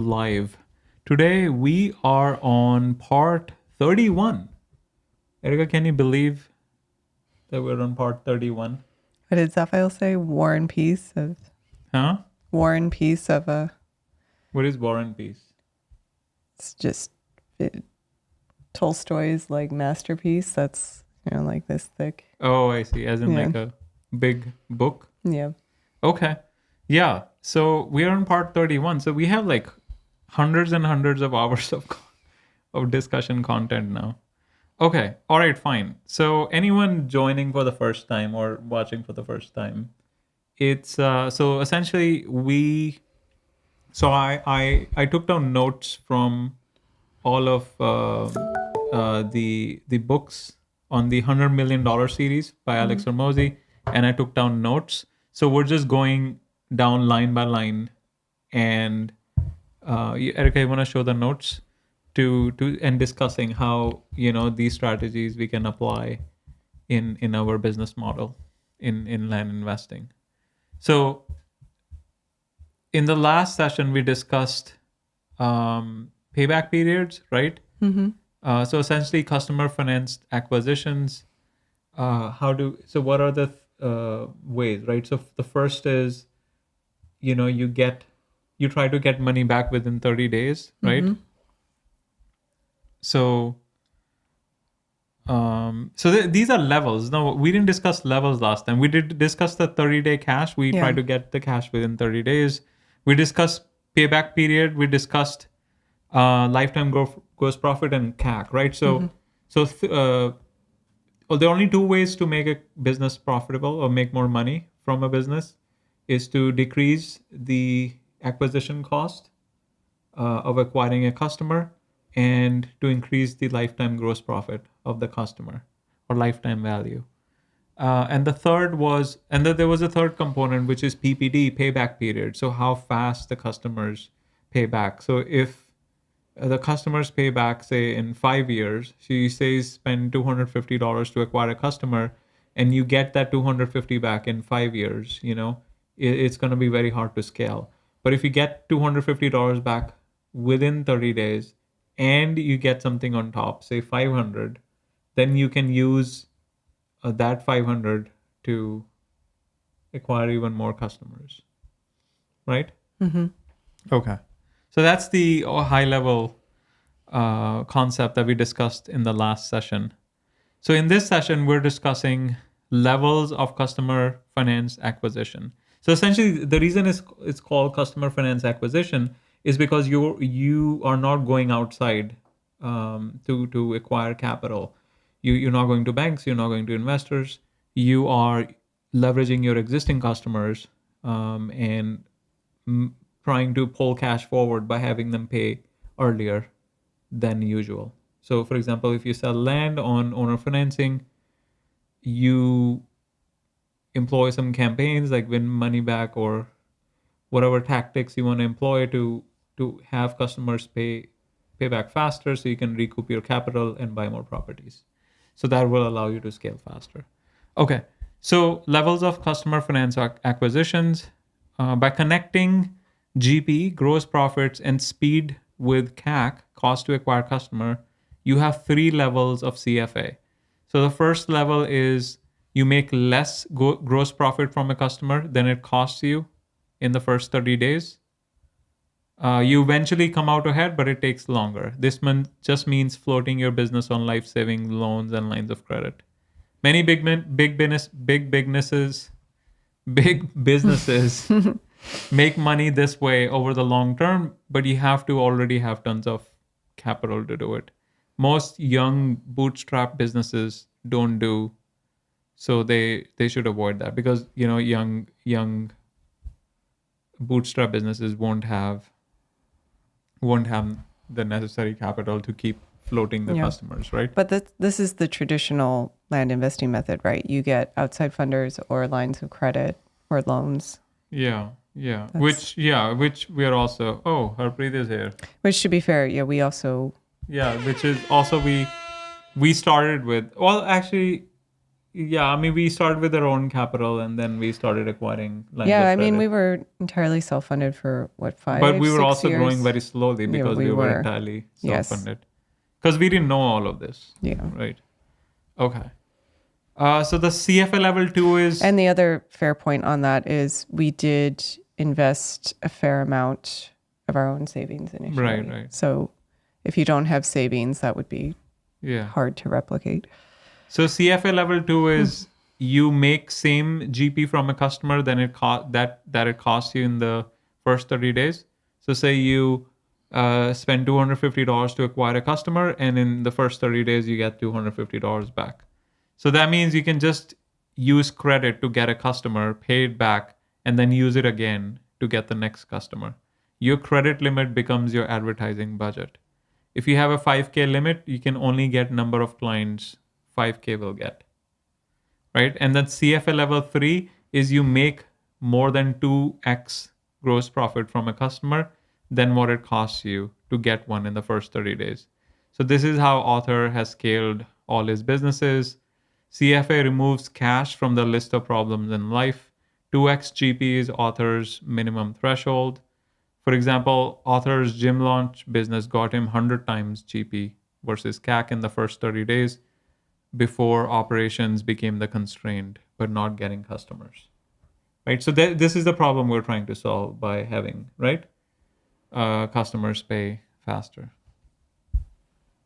live. Today we are on part 31. Erica, can you believe that we're on part 31? What did Zaphael say? War and Peace of Huh? War and Peace of a. What is War and Peace? It's just Tolstoy's like masterpiece. That's like this thick. Oh, I see. As in Yeah. like a big book? Yeah. Okay. Yeah. So we are on part 31. So we have like hundreds and hundreds of hours of discussion content now. Okay. All right, fine. So anyone joining for the first time or watching for the first time, it's so essentially I took down notes from all of the books on the $100 million series by Alex Hormozi, and I took down notes. So we're just going down line by line, and Erica, you want to show the notes to and discussing how these strategies we can apply in our business model in land investing. So in the last session we discussed payback periods, right? Mm-hmm. So essentially customer financed acquisitions. What are the ways, right? So the first is, you try to get money back within 30 days, right? Mm-hmm. So these are levels. No, we didn't discuss levels last time. We did discuss the 30-day cash. We Yeah. try to get the cash within 30 days. We discussed payback period. We discussed lifetime gross profit and CAC, right? So the only two ways to make a business profitable or make more money from a business is to decrease the acquisition cost of acquiring a customer and to increase the lifetime gross profit of the customer or lifetime value. And then there was a third component, which is PPD, payback period. So how fast the customers pay back. So if the customers pay back, say in 5 years, so you say spend $250 to acquire a customer, and you get that 250 back in 5 years, it's going to be very hard to scale. But if you get $250 back within 30 days and you get something on top, say 500, then you can use that 500 to acquire even more customers, right? Mm-hmm. Okay. So that's the high level concept that we discussed in the last session. So in this session, we're discussing levels of customer finance acquisition. So essentially, the reason it's called customer finance acquisition is because you are not going outside to acquire capital. You're not going to banks. You're not going to investors. You are leveraging your existing customers and trying to pull cash forward by having them pay earlier than usual. So, for example, if you sell land on owner financing, you employ some campaigns like win money back or whatever tactics you want to employ to have customers pay back faster, so you can recoup your capital and buy more properties. So that will allow you to scale faster. Okay, so levels of customer finance acquisitions by connecting GP, gross profits, and speed with CAC, cost to acquire customer, you have 3 levels of CFA. So the first level is you make less gross profit from a customer than it costs you in the first 30 days. You eventually come out ahead, but it takes longer. This just means floating your business on life-saving loans and lines of credit. Many big businesses make money this way over the long term, but you have to already have tons of capital to do it. Most young bootstrap businesses don't do, so they should avoid that, because young bootstrap businesses won't have the necessary capital to keep floating the customers, right? But this is the traditional land investing method, right? You get outside funders or lines of credit or loans. Yeah. Which we are also. Oh, Harpreet is here. Which, to be fair, we also. Yeah, which is also we started with. Well, actually, Yeah, I mean, we started with our own capital and then we started acquiring lines Yeah, of I mean, credit. we were entirely self-funded for what, But we were 6 also years? growing very slowly Yeah, because we we were were. entirely Yes. self-funded. Because we didn't know all of this. Yeah. Right. Okay. So the CFA level 2 is... And the other fair point on that is we did invest a fair amount of our own savings initially. Right. So if you don't have savings, that would be Yeah. hard to replicate. So CFA level 2 is you make same GP from a customer than it that it costs you in the first 30 days. So say you spend $250 to acquire a customer, and in the first 30 days you get $250 back. So that means you can just use credit to get a customer, pay it back, and then use it again to get the next customer. Your credit limit becomes your advertising budget. If you have a 5K limit, you can only get number of clients 5K will get. Right? And then CFA level 3 is you make more than 2x gross profit from a customer than what it costs you to get one in the first 30 days. So this is how Author has scaled all his businesses. CFA removes cash from the list of problems in life. 2x GP is Author's minimum threshold. For example, Author's gym launch business got him 100 times GP versus CAC in the first 30 days before operations became the constraint, but not getting customers. Right? So this is the problem we're trying to solve by having, right? Customers pay faster.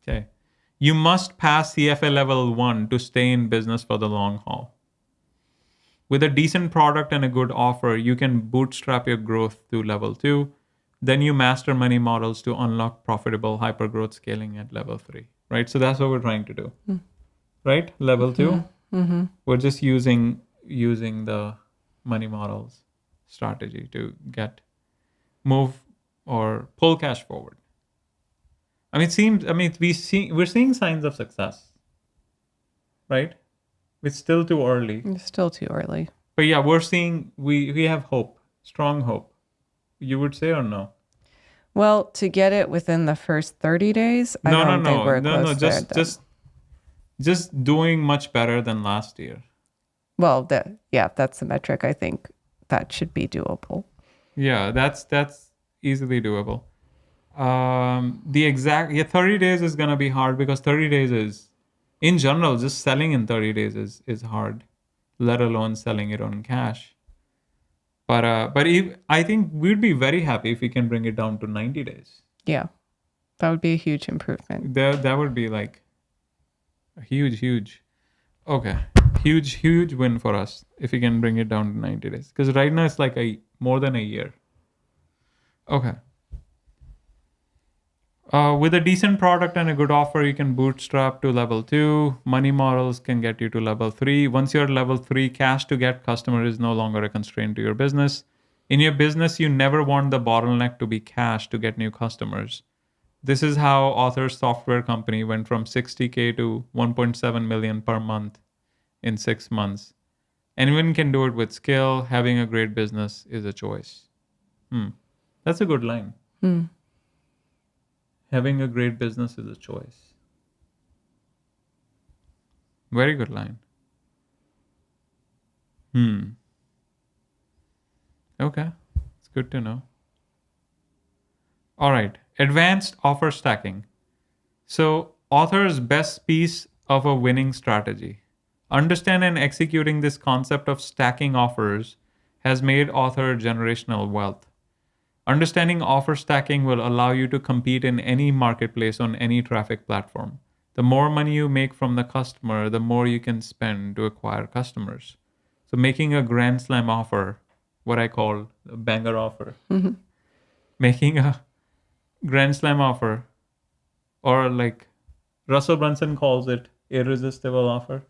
Okay. You must pass CFA level 1 to stay in business for the long haul. With a decent product and a good offer, you can bootstrap your growth to level 2. Then you master money models to unlock profitable hypergrowth scaling at level 3. Right? So that's what we're trying to do. Right? Level 2. We're just using the money models strategy to move or pull cash forward. I mean, we're seeing signs of success, right? It's still too early, It's still too early. but yeah, we're seeing we have hope, strong hope. You would say or no? Well, to get it within the first 30 days, I don't think we're close there. Just doing much better than last year. Well, that's the metric. I think that should be doable. Yeah, that's easily doable. 30 days is gonna be hard because 30 days is, in general, just selling in 30 days is hard, let alone selling it on cash. But I think we'd be very happy if we can bring it down to 90 days. Yeah, that would be a huge improvement. That would be like a huge win for us if we can bring it down to 90 days. Because right now it's like more than a year. Okay. With a decent product and a good offer, you can bootstrap to level 2. Money models can get you to level 3. Once you're at level 3, cash to get customer is no longer a constraint to your business. In your business, you never want the bottleneck to be cash to get new customers. This is how Author's software company went from 60K to 1.7 million per month in 6 months. Anyone can do it with skill. Having a great business is a choice. That's a good line. Having a great business is a choice. Very good line. Okay. It's good to know. All right. Advanced offer stacking. So, Author's best piece of a winning strategy. Understand and executing this concept of stacking offers has made Author generational wealth. Understanding offer stacking will allow you to compete in any marketplace on any traffic platform. The more money you make from the customer, the more you can spend to acquire customers. So making a grand slam offer, what I call a banger offer, making a grand slam offer, or like Russell Brunson calls it irresistible offer.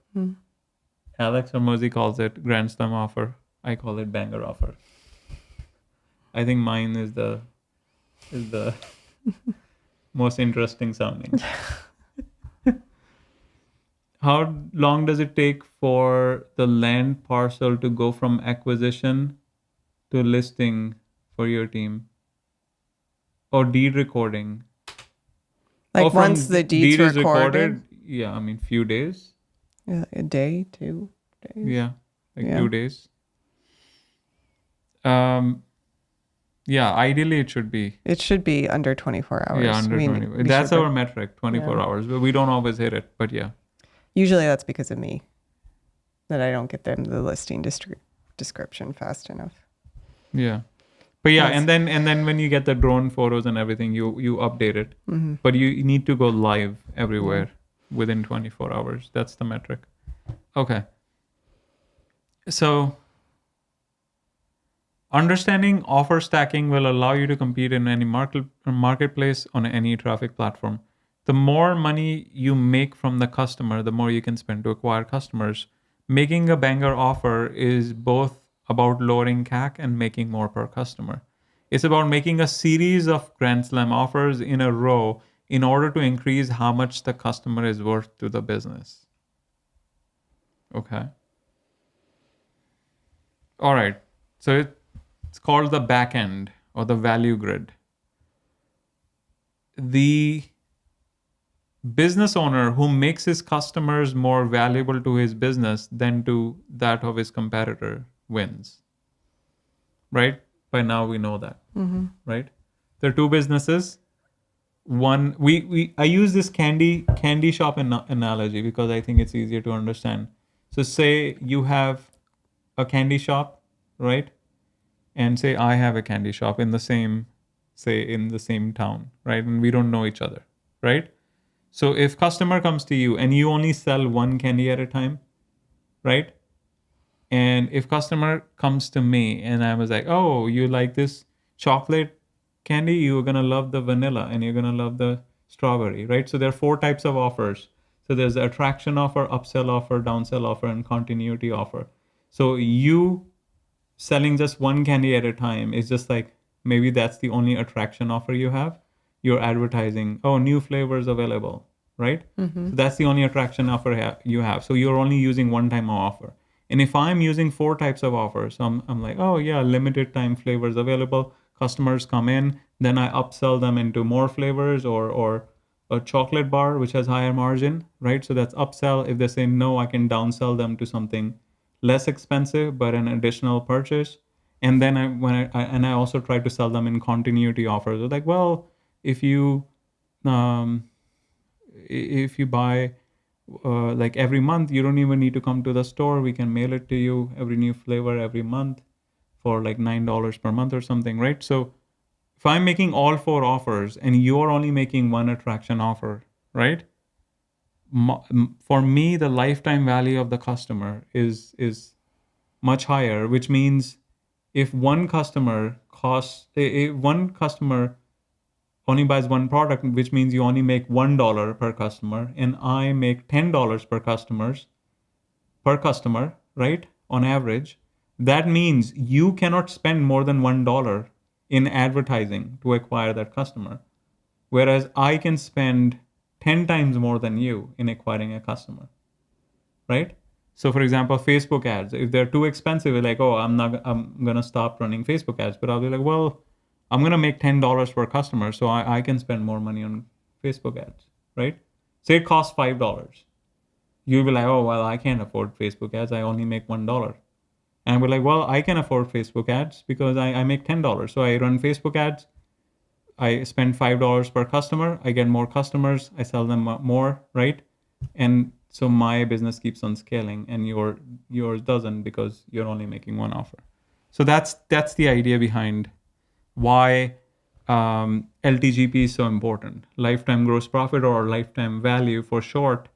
Alex Hormozi calls it grand slam offer. I call it banger offer. I think mine is the most interesting sounding. How long does it take for the land parcel to go from acquisition to listing for your team? Or deed recording? Like once the deed's is recorded? yeah, I mean, few days. A day, 2 days. Yeah, like Yeah. 2 days. Yeah, ideally it should be. It should be under 24 hours. Yeah, under 20. That's our metric, 24 hours. But we don't always hit it, but yeah. Usually that's because of me, that I don't get them the listing description fast enough. Yeah. But yeah, Yes. and then when you get the drone photos and everything, you update it. Mm-hmm. But you need to go live everywhere within 24 hours. That's the metric. Okay. So understanding offer stacking will allow you to compete in any marketplace on any traffic platform. The more money you make from the customer, the more you can spend to acquire customers. Making a banger offer is both about lowering CAC and making more per customer. It's about making a series of Grand Slam offers in a row in order to increase how much the customer is worth to the business. Okay. All right. So it's called the back end or the value grid. The business owner who makes his customers more valuable to his business than to that of his competitor wins. Right? By now we know that. Mm-hmm. Right? There are two businesses. One, I use this candy shop analogy because I think it's easier to understand. So say you have a candy shop, right? And say I have a candy shop in the same town, right? And we don't know each other, right? So if customer comes to you and you only sell one candy at a time, right? And if customer comes to me and I was like, oh, you like this chocolate candy, you're going to love the vanilla and you're going to love the strawberry, right? So there are 4 types of offers. So there's the attraction offer, upsell offer, downsell offer, and continuity offer. So you selling just one candy at a time is just like, maybe that's the only attraction offer you have. You're advertising, oh, new flavors available, right? Mm-hmm. So that's the only attraction offer you have. So you're only using one time offer. And if I'm using 4 types of offers, so I'm like, oh yeah, limited time flavors available. Customers come in, then I upsell them into more flavors or a chocolate bar, which has higher margin, right? So that's upsell. If they say no, I can downsell them to something less expensive, but an additional purchase. And then I also try to sell them in continuity offers. They're like, well, if you buy like every month, you don't even need to come to the store. We can mail it to you every new flavor every month for like $9 per month or something, right? So if I'm making all 4 offers and you're only making one attraction offer, right? For me, the lifetime value of the customer is much higher, which means if one customer only buys one product, which means you only make $1 per customer, and I make $10 per customer, right? On average, that means you cannot spend more than $1 in advertising to acquire that customer, whereas I can spend 10 times more than you in acquiring a customer, right? So for example, Facebook ads, if they're too expensive, like, oh, I'm going to stop running Facebook ads. But I'll be like, well, I'm going to make $10 per customer. So I can spend more money on Facebook ads, right? Say it costs $5. You'll be like, oh, well, I can't afford Facebook ads. I only make $1. And we're like, well, I can afford Facebook ads because I make $10. So I run Facebook ads. I spend $5 per customer. I get more customers. I sell them more, right? And so my business keeps on scaling, and yours doesn't because you're only making one offer. So that's the idea behind why LTGP is so important. Lifetime gross profit, or lifetime value for short.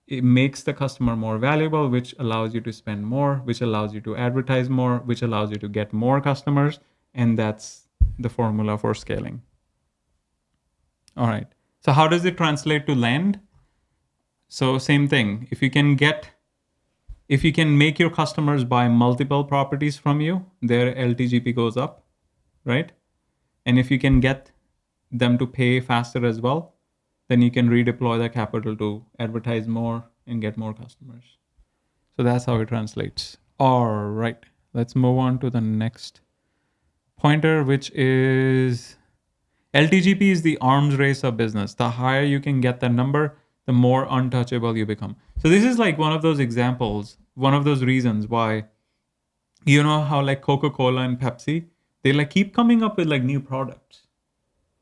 It makes the customer more valuable, which allows you to spend more, which allows you to advertise more, which allows you to get more customers, and that's the formula for scaling. All right. So how does it translate to land? So same thing. If you can make your customers buy multiple properties from you, their LTGP goes up, right? And if you can get them to pay faster as well, then you can redeploy the capital to advertise more and get more customers. So that's how it translates. All right. Let's move on to the next pointer, which is LTGP is the arms race of business. The higher you can get that number, the more untouchable you become. So this is like one of those examples, one of those reasons why, you know how like Coca-Cola and Pepsi, they like keep coming up with like new products,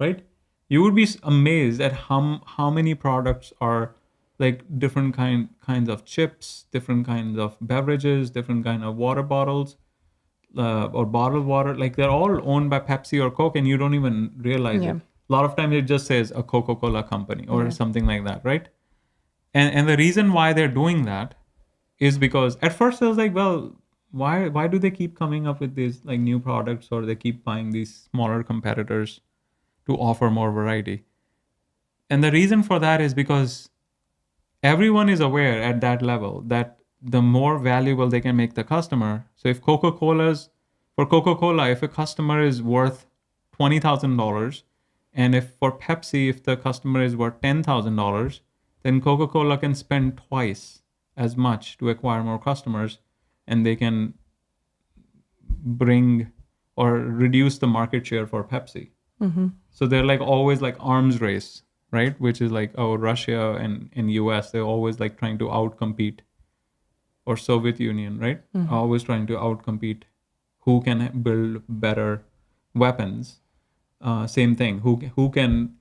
right? You would be amazed at how many products are like different kinds of chips, different kinds of beverages, different kind of water bottles, or bottled water. Like they're all owned by Pepsi or Coke, and you don't even realize Yeah. it. A lot of times it just says a Coca-Cola company or Yeah. something like that, right? And the reason why they're doing that is because at first I was like, well, why do they keep coming up with these like new products, or they keep buying these smaller competitors to offer more variety? And the reason for that is because everyone is aware at that level that the more valuable they can make the customer. So if for Coca-Cola, if a customer is worth $20,000, and if for Pepsi, if the customer is worth $10,000, then Coca-Cola can spend twice as much to acquire more customers, and they can bring or reduce the market share for Pepsi. So they're like always like arms race, right? Which is like, oh, Russia and US, they're always like trying to outcompete, or Soviet Union, right? Always trying to outcompete who can build better weapons. Same thing, who can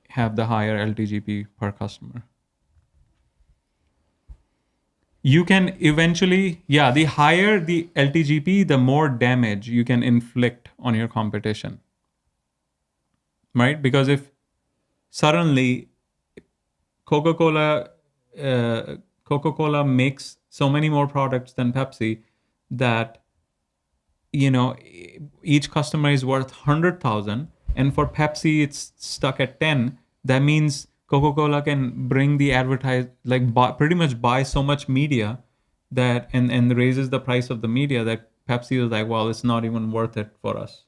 have the higher LTGP per customer. You can eventually, the higher the LTGP, the more damage you can inflict on your competition, right? Because if suddenly Coca-Cola makes so many more products than Pepsi that, you know, each customer is worth 100,000, and for Pepsi it's stuck at 10, that means Coca-Cola can bring the pretty much buy so much media that and raises the price of the media that Pepsi is like, well, it's not even worth it for us,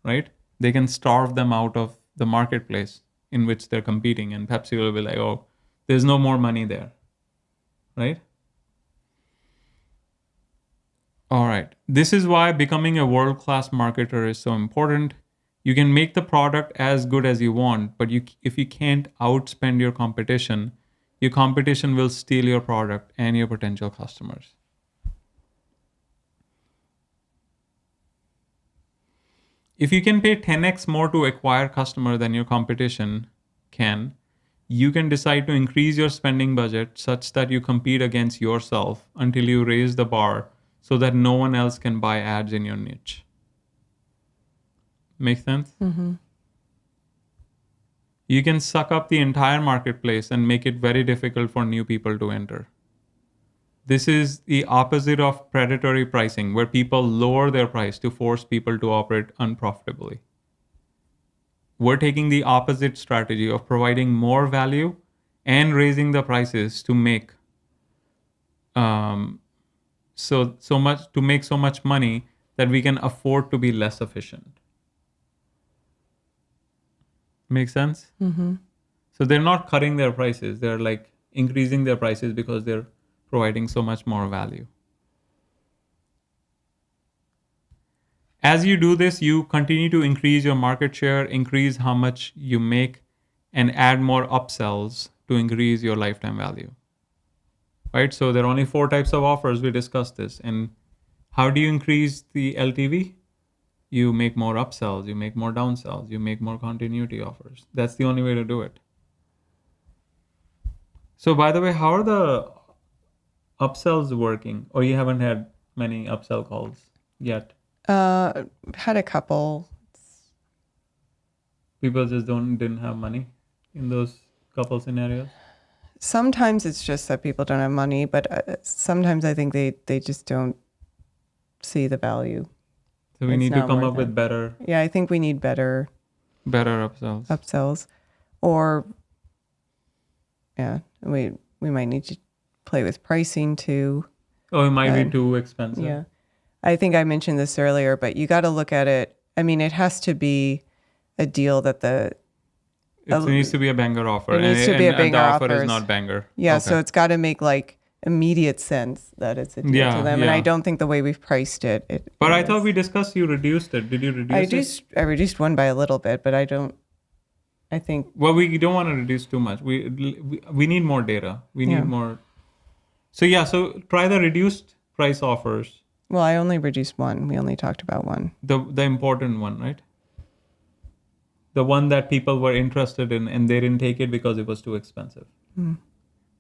right? They can starve them out of the marketplace in which they're competing, and Pepsi will be like, oh, there's no more money there, right? All right. This is why becoming a world-class marketer is so important. You can make the product as good as you want, but if you can't outspend your competition will steal your product and your potential customers. If you can pay 10x more to acquire customer than your competition can, you can decide to increase your spending budget such that you compete against yourself until you raise the bar so that no one else can buy ads in your niche. Make sense? Mm-hmm. You can suck up the entire marketplace and make it very difficult for new people to enter. This is the opposite of predatory pricing, where people lower their price to force people to operate unprofitably. We're taking the opposite strategy of providing more value and raising the prices to make so much money that we can afford to be less efficient. Make sense? Mm-hmm. So they're not cutting their prices. They're like increasing their prices because they're providing so much more value. As you do this, you continue to increase your market share, increase how much you make, and add more upsells to increase your lifetime value. Right? So there are only 4 types of offers. We discussed this. And how do you increase the LTV? You make more upsells, you make more downsells, you make more continuity offers. That's the only way to do it. So by the way, how are the upsells working? Or you haven't had many upsell calls yet? Had a couple. People just didn't have money in those couple scenarios? Sometimes it's just that people don't have money, but sometimes I think they just don't see the value. So we need to come up with better. Yeah, I think we need better upsells. Upsells, or we might need to play with pricing too. Oh, it might be too expensive. Yeah, I think I mentioned this earlier, but you got to look at it. I mean, it has to be a deal that it needs to be a banger offer. It needs to be a banger offer. offer Is not banger. Yeah, Okay. So it's got to make like immediate sense that it's a deal to them. And I don't think the way we've priced it. But I thought we discussed you reduced it. Did you reduce it? I reduced one by a little bit, but I think. Well, we don't want to reduce too much. We need more data. We need more So yeah, so try the reduced price offers, Well, I only reduced one. We only talked about one. the important one, right? The one that people were interested in and they didn't take it because it was too expensive.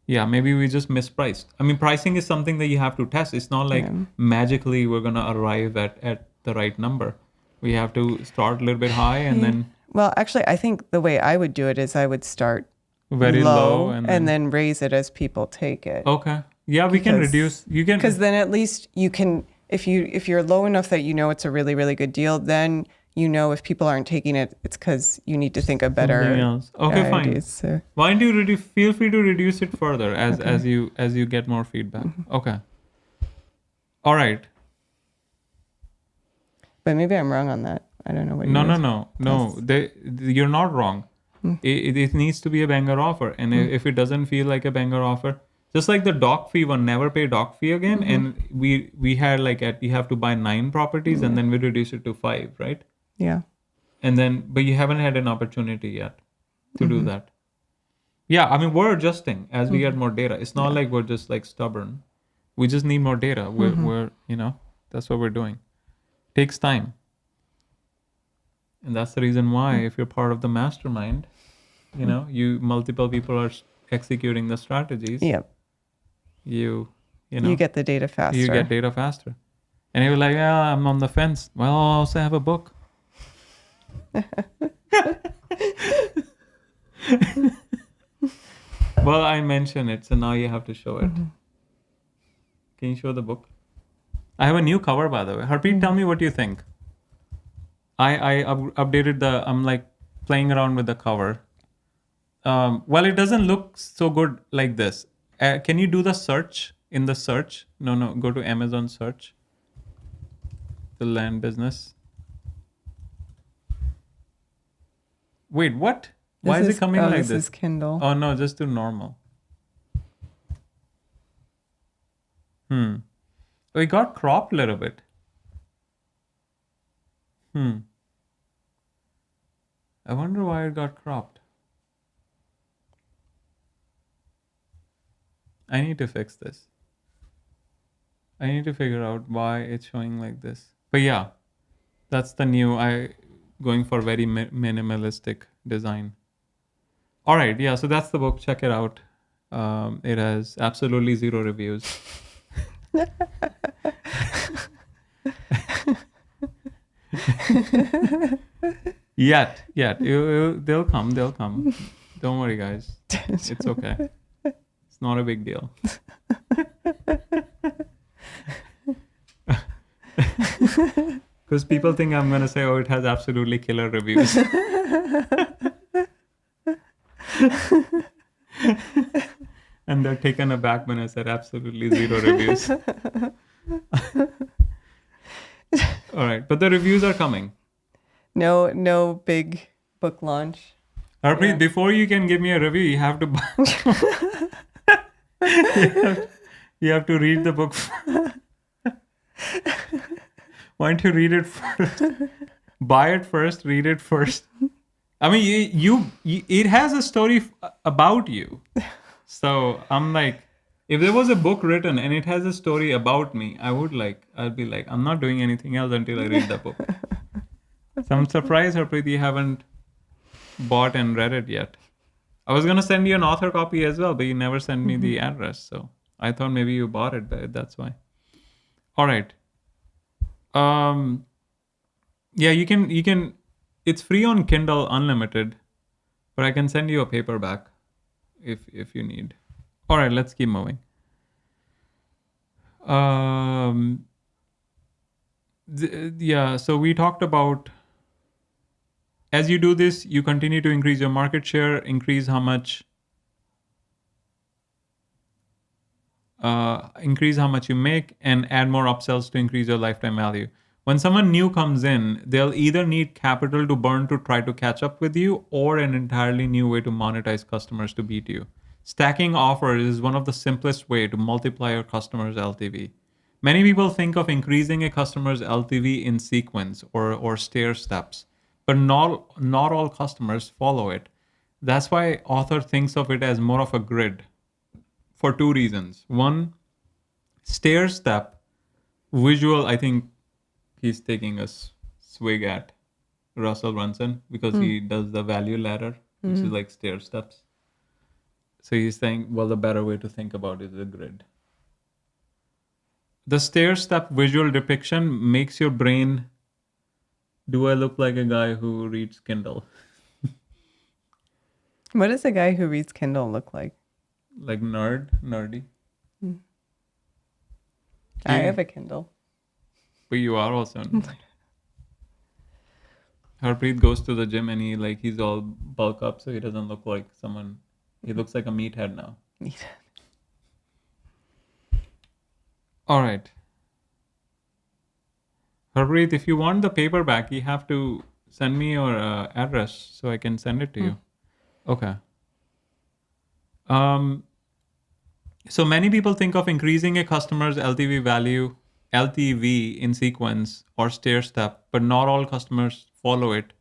Yeah, maybe we just mispriced. I mean, pricing is something that you have to test. It's not like Yeah. magically we're gonna arrive at the right number. We have to start a little bit high and then Well, actually, I think the way I would do it is I would start very low, and then raise it as people take it. okay. Yeah, we can Because- reduce. You can Because then at least you can, if you're low enough that you know it's a really, really good deal, then you know if people aren't taking it, it's because you need to think of better something else. Okay, fine. ideas. So, Why don't you feel free to reduce it further as you get more feedback. Okay. All right. but maybe I'm wrong on that. I don't know what. No, you no, guys- no, no. You're not wrong. It needs to be a banger offer, and if it doesn't feel like a banger offer, just like the doc fee one, never pay doc fee again. And we had like you have to buy 9 properties, and then we reduce it to 5, right? Yeah. And then, but you haven't had an opportunity yet to do that. Yeah, I mean, we're adjusting as we get more data. It's not like we're just like stubborn. We just need more data. We're that's what we're doing. Takes time. And that's the reason why, if you're part of the mastermind, you multiple people are executing the strategies. Yep. You You get the data faster. you get data faster. And you're like, yeah, I'm on the fence. Well, I'll also have a book. Well, I mentioned it, so now you have to show it. Can you show the book? I have a new cover, by the way. Harpreet, tell me what you think. Updated I'm like playing around with the cover. Well, it doesn't look so good like this. Can you do the search in the search? No, go to Amazon search. The land business. Wait, what? Why is it coming like this? this? Is Kindle. Oh no, just do normal. Oh, it got cropped a little bit. I wonder why it got cropped. I need to fix this. I need to figure out why it's showing like this. But yeah, that's the new, going for very minimalistic design. All right, yeah, so that's the book. Check it out. It has absolutely 0 reviews. Yet. They'll come. Don't worry, guys. It's okay. It's not a big deal. Because people think I'm going to say, oh, it has absolutely killer reviews. And they're taken aback when I said absolutely 0 reviews. All right, but the reviews are coming. No big book launch. Harpreet, Yeah. before you can give me a review, you have to buy. you have to read the book. Why don't you read it first? Buy it first, read it first. I mean, you it has a story about you. So I'm like, if there was a book written and it has a story about me, I'd be like, I'm not doing anything else until I read the book. So I'm surprised, Harpreet, you haven't bought and read it yet. I was gonna send you an author copy as well, but you never sent me the address. So I thought maybe you bought it, but that's why. All right. Yeah, you can. It's free on Kindle Unlimited, but I can send you a paperback if you need. All right, let's keep moving. Yeah, so we talked about, as you do this, you continue to increase your market share, increase how much you make, and add more upsells to increase your lifetime value. When someone new comes in, they'll either need capital to burn to try to catch up with you, or an entirely new way to monetize customers to beat you. Stacking offers is one of the simplest way to multiply your customers' LTV. Many people think of increasing a customer's LTV in sequence or stair steps, but not all customers follow it. That's why author thinks of it as more of a grid, for 2 reasons. One, Stair step, visual, I think he's taking a swig at Russell Brunson because he does the value ladder, which is like stair steps. So he's saying, well, the better way to think about it is a grid. The stair step visual depiction makes your brain, do I look like a guy who reads Kindle? What does a guy who reads Kindle look like? Like nerdy. I have a Kindle. But you are also. Harpreet goes to the gym and he's all bulk up, so he doesn't look like someone. He looks like a meathead now. All right. Harpreet, if you want the paperback, you have to send me your address so I can send it to you. Okay. So many people think of increasing a customer's LTV in sequence or stair step, but not all customers follow it.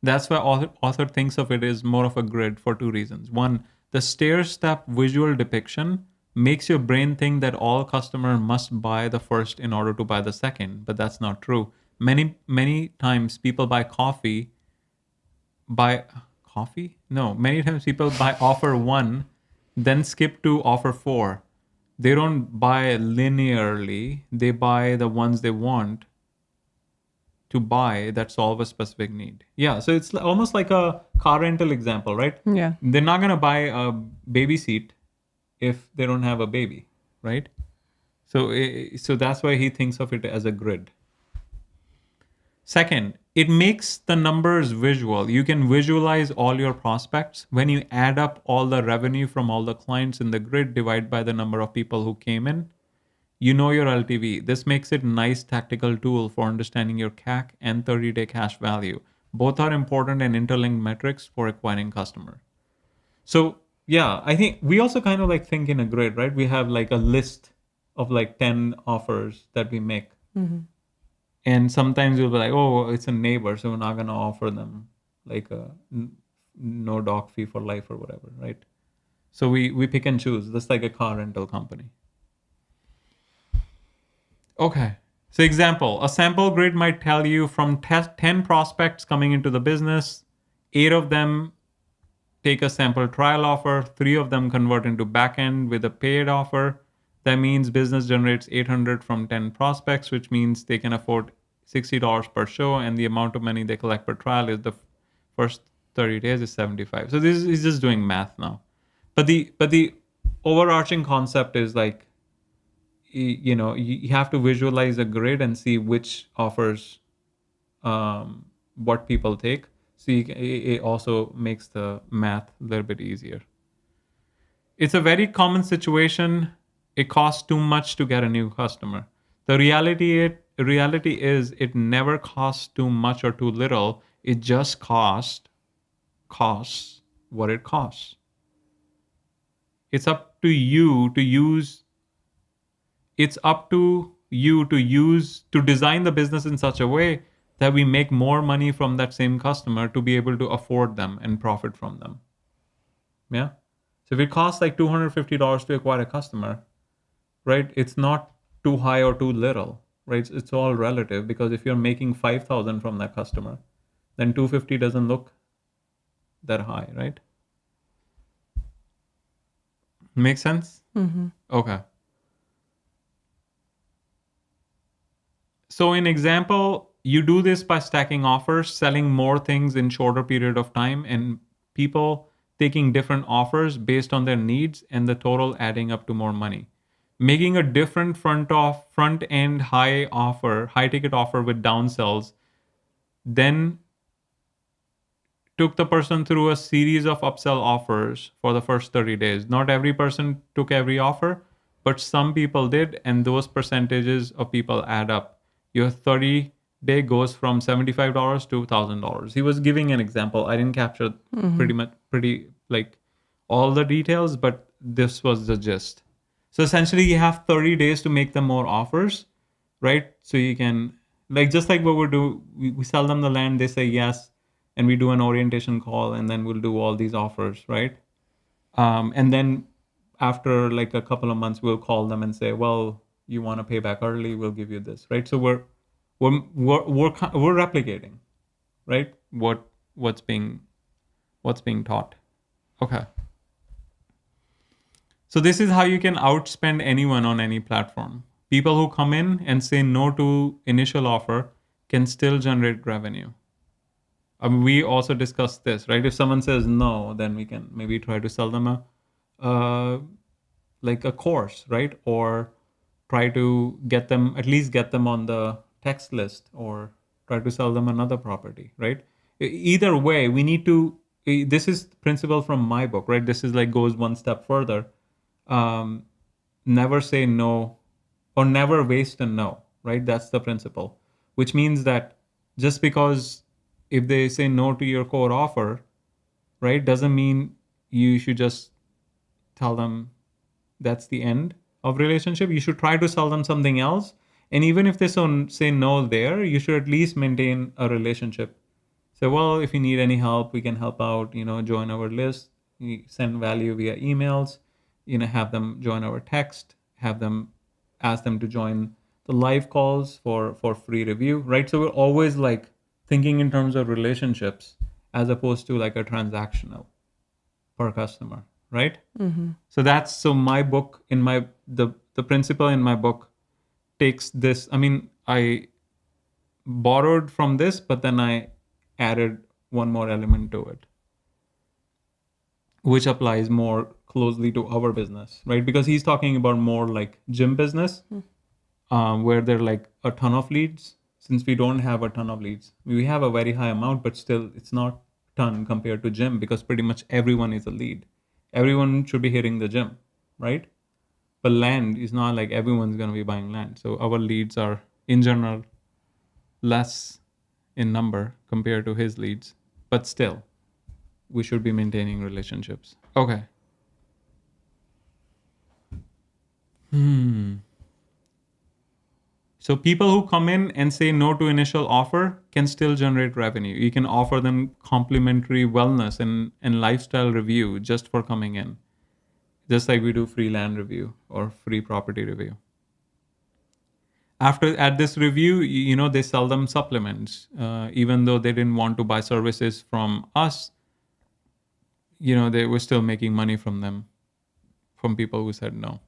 That's why author thinks of it as more of a grid for two reasons. One, the stair step visual depiction makes your brain think that all customer must buy the first in order to buy the second, but that's not true. Many times people buy coffee. No, many times people buy offer 1, then skip to offer 4. They don't buy linearly. They buy the ones they want to buy that solve a specific need. Yeah, so it's almost like a car rental example, right? Yeah. They're not going to buy a baby seat if they don't have a baby, right? So that's why he thinks of it as a grid. Second, it makes the numbers visual. You can visualize all your prospects. When you add up all the revenue from all the clients in the grid, divide by the number of people who came in, you know your LTV. This makes it a nice tactical tool for understanding your CAC and 30-day cash value. Both are important and interlinked metrics for acquiring customer. So yeah, I think we also kind of like think in a grid, right? We have like a list of like 10 offers that we make. And sometimes we'll be like, oh, it's a neighbor, so we're not going to offer them like a no doc fee for life or whatever, right? So we pick and choose, just like a car rental company. Okay. So example, a sample grid might tell you from 10 prospects coming into the business, 8 of them take a sample trial offer, 3 of them convert into backend with a paid offer. That means business generates 800 from 10 prospects, which means they can afford $60 per show, and the amount of money they collect per trial is the first 30 days is 75. So this is just doing math now. But the overarching concept is like, you have to visualize a grid and see which offers what people take. So it also makes the math a little bit easier. It's a very common situation. It costs too much to get a new customer. The reality is it never costs too much or too little. It just costs what it costs. It's up to you to use. It's up to you to design the business in such a way that we make more money from that same customer to be able to afford them and profit from them. Yeah. So if it costs like $250 to acquire a customer, right? It's not too high or too little, right? It's all relative, because if you're making 5,000 from that customer, then 250 doesn't look that high, right? Make sense? Mm-hmm. Okay. So in example, you do this by stacking offers, selling more things in shorter period of time, and people taking different offers based on their needs, and the total adding up to more money. Making a different front end high ticket offer with downsells, then took the person through a series of upsell offers for the first 30 days. Not every person took every offer, but some people did, and those percentages of people add up. Your 30-day goes from $75 to $1,000. He was giving an example. I didn't capture pretty like all the details, but this was the gist. So essentially, you have 30 days to make them more offers, right? So you can, like, just like what we sell them the land, they say yes, and we do an orientation call, and then we'll do all these offers, right? And then after like a couple of months, we'll call them and say, well, you want to pay back early, we'll give you this, right? So we're replicating, right? What's being taught. Okay. So this is how you can outspend anyone on any platform. People who come in and say no to initial offer can still generate revenue. We also discussed this, right? If someone says no, then we can maybe try to sell them like a course, right? Or try to get them on the text list, or try to sell them another property, right? Either way, we need to. This is principle from my book, right? This is like goes one step further. Never say no, or never waste a no, right? That's the principle, which means that just because if they say no to your core offer, right, doesn't mean you should just tell them that's the end of relationship. You should try to sell them something else. And even if they say no there, you should at least maintain a relationship. Say, well, if you need any help, we can help out, join our list, send value via emails, have them join our text, ask them to join the live calls for free review, right? So we're always like thinking in terms of relationships as opposed to like a transactional per customer, right? So my book the principle in my book takes this. I mean, I borrowed from this, but then I added one more element to it, which applies more closely to our business, right? Because he's talking about more like gym business, where there are like a ton of leads. Since we don't have a ton of leads, we have a very high amount, but still it's not a ton compared to gym, because pretty much everyone is a lead. Everyone should be hitting the gym, right? But land is not like everyone's going to be buying land. So our leads are in general less in number compared to his leads, but still we should be maintaining relationships. Okay. So people who come in and say no to initial offer can still generate revenue. You can offer them complimentary wellness and lifestyle review just for coming in. Just like we do free land review or free property review. At this review, they sell them supplements. Even though they didn't want to buy services from us, they were still making money from them, from people who said no.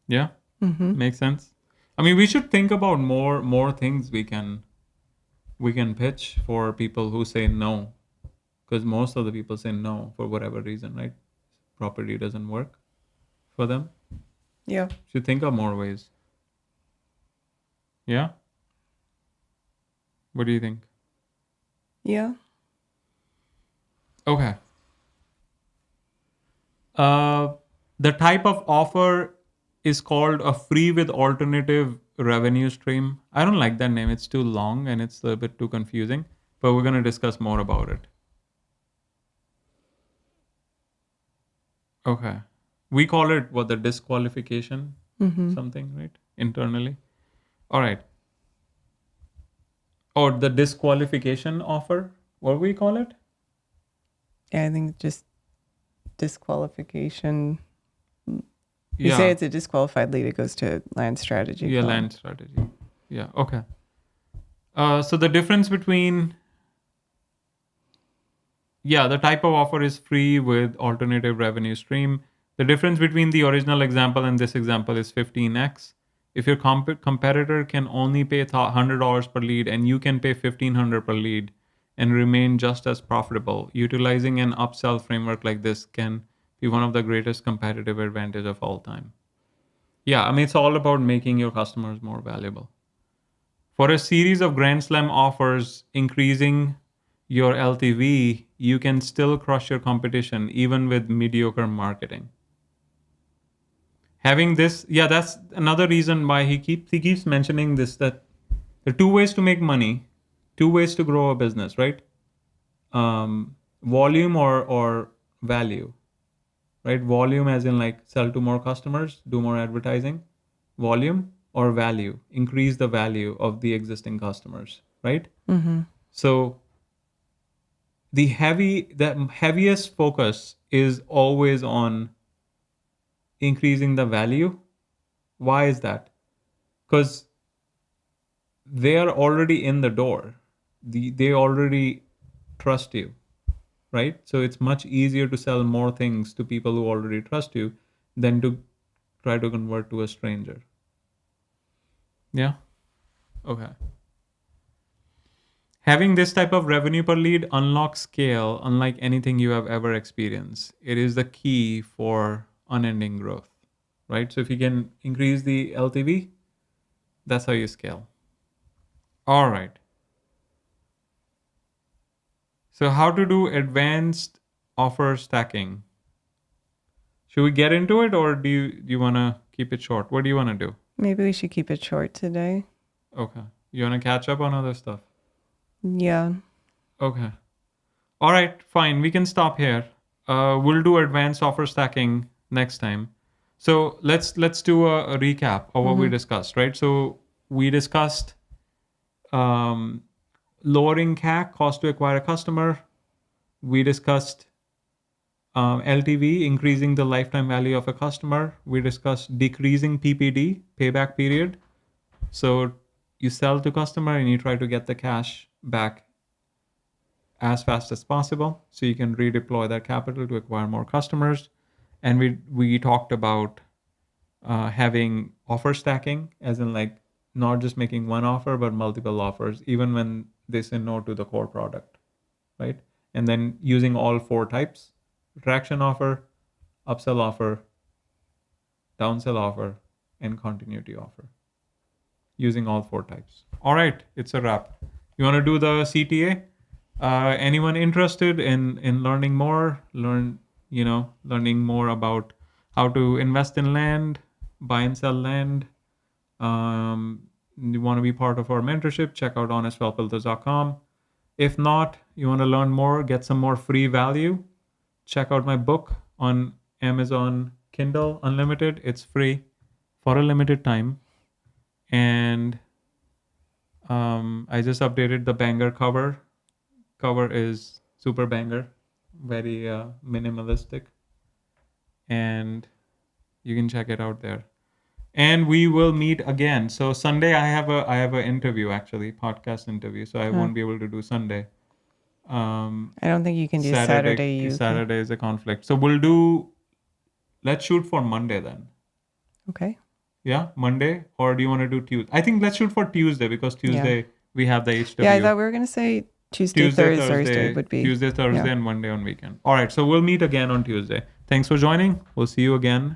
Yeah, makes sense. I mean, we should think about more things we can pitch for people who say no, because most of the people say no for whatever reason, right? Property doesn't work for them. Yeah. Should think of more ways. Yeah. What do you think? Yeah. Okay. The type of offer is called a free with alternative revenue stream. I don't like that name. It's too long and it's a bit too confusing, but we're going to discuss more about it. Okay. We call it the disqualification something, right? Internally. All right. Or the disqualification offer. What do we call it? Yeah, I think just disqualification. You say it's a disqualified lead, it goes to land strategy. Yeah, land strategy. Yeah, okay. So the difference between, the type of offer is free with alternative revenue stream. The difference between the original example and this example is 15x. If your competitor can only pay $100 per lead and you can pay $1,500 per lead and remain just as profitable, utilizing an upsell framework like this can be one of the greatest competitive advantage of all time. Yeah, I mean, it's all about making your customers more valuable. For a series of Grand Slam offers increasing your LTV, you can still crush your competition even with mediocre marketing. Having this, that's another reason why he keeps mentioning this, that there are two ways to make money, two ways to grow a business, right? Volume or value. Right? Volume as in like sell to more customers, do more advertising. Volume or value, increase the value of the existing customers, right? So the heaviest focus is always on increasing the value. Why is that? Because they are already in the door. They already trust you, right? So it's much easier to sell more things to people who already trust you than to try to convert to a stranger. Yeah. Okay. Having this type of revenue per lead unlocks scale unlike anything you have ever experienced. It is the key for unending growth, right? So if you can increase the LTV, that's how you scale. All right. So how to do advanced offer stacking? Should we get into it, or do you want to keep it short? What do you want to do? Maybe we should keep it short today. Okay. You want to catch up on other stuff? Yeah. Okay. All right, fine. We can stop here. We'll do advanced offer stacking next time. So let's do a recap of what we discussed, right? So we discussed lowering CAC, cost to acquire a customer. We discussed LTV, increasing the lifetime value of a customer. We discussed decreasing PPD, payback period. So you sell to customer and you try to get the cash back as fast as possible so you can redeploy that capital to acquire more customers. And we talked about having offer stacking, as in like not just making one offer but multiple offers even when they say no to the core product, right? And then using all four types: traction offer, upsell offer, downsell offer, and continuity offer, using all four types. All right, it's a wrap. You want to do the CTA? Anyone interested in learning more, learning more about how to invest in land, buy and sell land? You want to be part of our mentorship? Check out honestwealthbuilders.com. If not, you want to learn more, get some more free value, check out my book on Amazon Kindle Unlimited. It's free for a limited time. And I just updated the banger cover. Cover is super banger, very minimalistic, and you can check it out there. And we will meet again. So Sunday I have an interview, actually, podcast interview. So I won't be able to do Sunday. I don't think you can do Saturday. Saturday is a conflict. So let's shoot for Monday then. Okay. Yeah, Monday, or do you want to do Tuesday? I think let's shoot for Tuesday because Tuesday we have the HW. Yeah, I thought we were going to say Tuesday, Thursday would be. Tuesday, Thursday, and Monday on weekend. All right, so we'll meet again on Tuesday. Thanks for joining. We'll see you again